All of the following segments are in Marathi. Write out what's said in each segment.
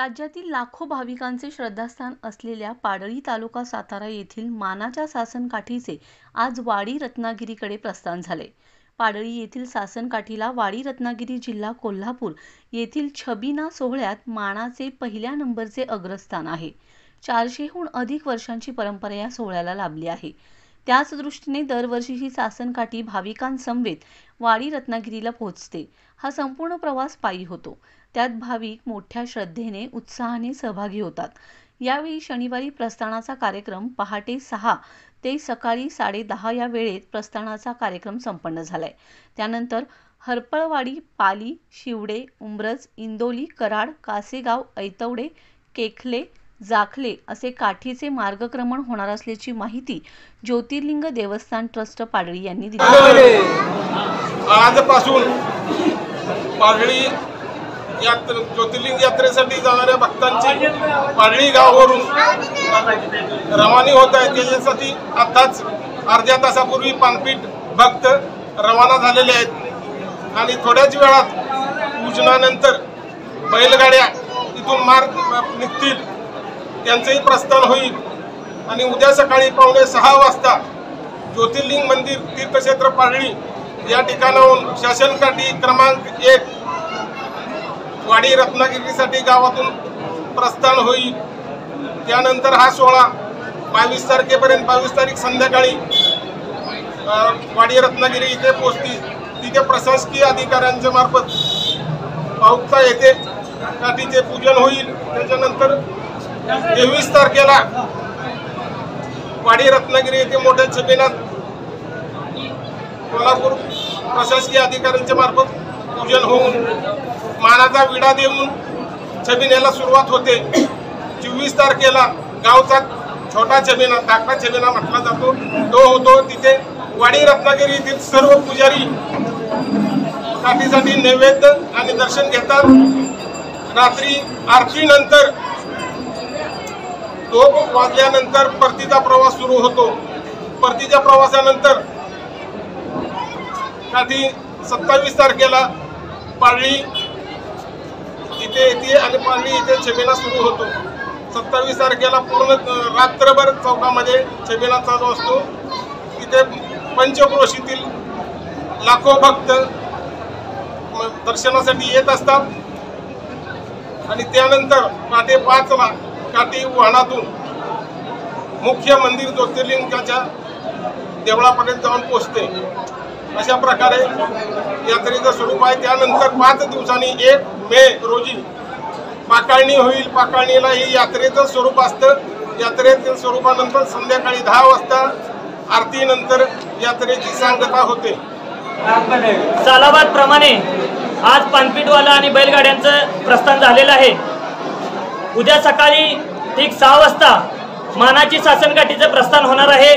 राज्यातील लाखो भाविकांचे श्रद्धास्थान असलेल्या पाडळी तालुका सातारा येथील मानाच्या सासनकाठीचे आज वाडी रत्नागिरीकडे प्रस्थान झाले। पाडळी येथील सासनकाठीला वाडी रत्नागिरी जिल्हा कोल्हापूर येथील छबिना सोहळ्यात मानाचे पहिल्या नंबरचे अग्रस्थान आहे। 400हून अधिक वर्षांची परंपरा या सोहळ्याला लाभली आहे। त्याच दृष्टीने दरवर्षी ही सासनकाठी भाविकांसमवेत वाडी रत्नागिरीला पोहोचते। हा संपूर्ण प्रवास पायी होतो। त्यात भाविक मोठ्या श्रद्धेने उत्साहाने सहभागी होतात। यावेळी शनिवारी प्रस्थानाचा कार्यक्रम पहाटे 6 ते सकाळी 10:30 या वेळेत प्रस्थानाचा कार्यक्रम संपन्न झालाय। त्यानंतर हरपळवाडी, पाली, शिवडे, उंब्रज, इंदोली, कराड, कासेगाव, ऐतवडे, केखले, जाखले असे काठीचे मार्गक्रमण होणार असल्याची माहिती ज्योतिर्लिंग देवस्थान ट्रस्ट पाडळी यांनी दिली। आजपासून पाडळी ज्योतिर्लिंग यात्रेसाठी जाणाऱ्या भक्तांची पाडळी गावावरून रवानी होत आहे। त्याच्यासाठी आताच अर्ध्या तासापूर्वी पानपीठ भक्त रवाना झालेले आहेत आणि थोड्याच वेळात पूजनानंतर बैलगाड्या इथून मार्ग निघतील, त्यांचंही प्रस्थान होईल आणि उद्या सकाळी 5:45 वाजता ज्योतिर्लिंग मंदिर तीर्थक्षेत्र पाडळी या ठिकाणाहून शासनकाठी क्रमांक 1 वाडी रत्नागिरीसाठी गावातून प्रस्थान होईल। त्यानंतर हा सोहळा 22 तारखेपर्यंत 22 तारीख संध्याकाळी वाडी रत्नागिरी इथे पोहोचतील। तिथे प्रशासकीय अधिकाऱ्यांच्या मार्फत पाउक्ता येथे काठीचे पूजन होईल। त्याच्यानंतर 23 तारखेला वाडी रत्नागिरी येथे मोठ्या छबिनात कोल्हापूर प्रशासकीय अधिकाऱ्यांच्या मार्फत पूजन होऊन मानाचा विडा देऊन छबिन्याला सुरुवात होते। 24 तारखेला गावचा छोटा छबिना, धाकटा छबिना म्हटला जातो, तो होतो। तिथे वाडी रत्नागिरी येथील सर्व पुजारी काठीसाठी नैवेद्य आणि दर्शन घेतात। रात्री आरतीनंतर 2 वाजल्यानंतर परतीचा प्रवास सुरू होतो। परतीच्या प्रवासानंतर काठी 27 तारखेला पाडळी इथे येते आणि पाडळी इथे छबिना सुरू होतो। 27 तारखेला पूर्ण रात्रभर चौकामध्ये छबिना चालू असतो। तिथे पंचक्रोशीतील लाखो भक्त दर्शनासाठी येत असतात आणि त्यानंतर पहाटे 5ला काठी वाहनातून मुख्य मंदिर ज्योतिर्लिंगाच्या देवळापर्यंत जाऊन पोहोचते। अशा प्रकारे यात्रेचं स्वरूप आहे। त्यानंतर 5 दिवसांनी 1 मे रोजी पाकाळणी होईल। पाकाळणीला ही यात्रेचं स्वरूप असतं। यात्रेच्या स्वरूपानंतर संध्याकाळी 10 वाजता आरतीनंतर यात्रेची सांगता होते। सालाबाद प्रमाणे आज पानपीठवाला आणि बैलगाड्यांचं प्रस्थान झालेलं आहे। उद्या सकाळी ठीक 6 वाजता मानाची सासनकाठीचं प्रस्थान होणार आहे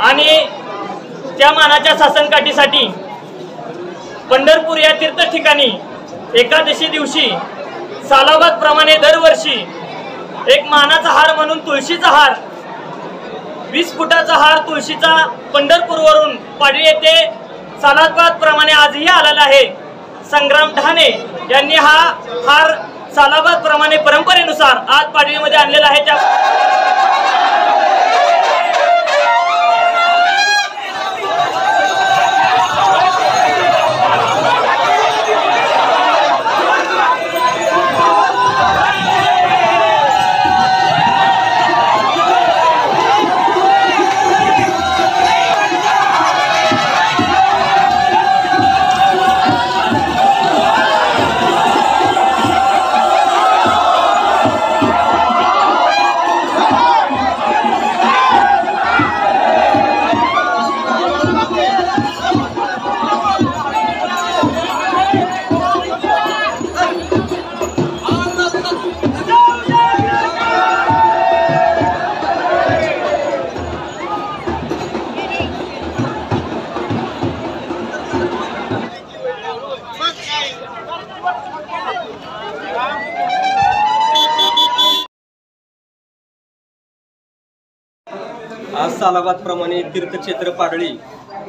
आणि त्या मानाच्या सासनकाठीसाठी पंढरपूर या तीर्थ ठिकाणी एकादशी दिवशी सालाबाद प्रमाणे दरवर्षी एक मानाचा हार म्हणून तुळशीचा हार, 20 फुटाचा हार तुळशीचा पंढरपूरवरून पाडळी येथे सालाबाद प्रमाणे आजही आलेला आहे। संग्राम ढाणे यांनी हा हार सालाबाद प्रमाणे परंपरेनुसार आज पाडळीमध्ये आणलेला आहे। त्या आज सालाबाद प्रमाणे तीर्थक्षेत्र पाडळी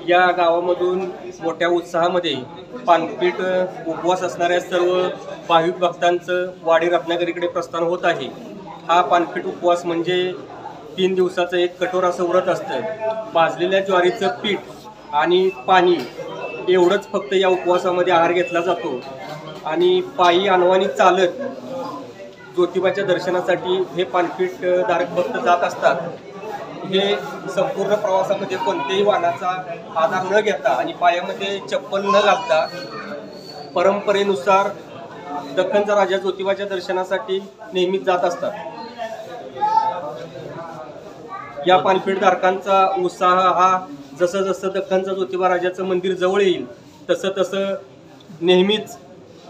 या गावामधून मोठ्या उत्साहामध्ये पानपीठ उपवास असणाऱ्या सर्व भाविक भक्तांचं वाडी रत्नागिरीकडे प्रस्थान होत आहे। हा पानपीठ उपवास म्हणजे 3 दिवसाचं एक कठोर असं व्रत असतं। भाजलेल्या ज्वारीचं पीठ आणि पाणी एवढंच फक्त या उपवासामध्ये आहार घेतला जातो आणि पायी अनवाणी चालत ज्योतिबाच्या दर्शनासाठी हे पानपीठ धारक भक्त जात असतात। हे संपूर्ण प्रवासामध्ये कोणत्याही वाहनाचा आधार न घेता आणि पायामध्ये चप्पल न घालता परंपरेनुसार दख्खनचा राजा ज्योतिबाच्या दर्शनासाठी नेहमीच जात असतात। या पानपीठ धारकांचा उत्साह हा जसं जसं दख्खनचा ज्योतिबा राजाचं मंदिर जवळ येईल तसं तसं नेहमीच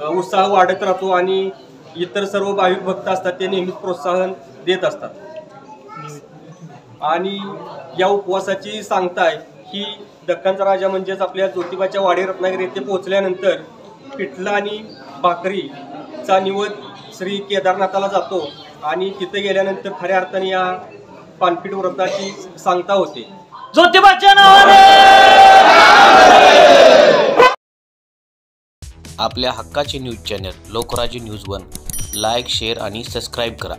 उत्साह वाढत राहतो आणि इतर सर्व भाविक भक्त असतात ते नेहमीच प्रोत्साहन देत असतात। आणि या उपवासाची सांगताय की दख्खनचा राजा म्हणजेच आपल्या ज्योतिबाच्या वाडी रत्नागिरी येथे पोहोचल्यानंतर पिठलं आणि भाकरीचा निवेद श्री केदारनाथाला जातो आणि तिथे गेल्यानंतर खऱ्या अर्थाने या पानपीठ व्रताची सांगता होते। ज्योतिबाच्या नावाने आपल्या हक्काचे news channel Lokrajya news 1 like, share आणि सबस्क्राईब करा।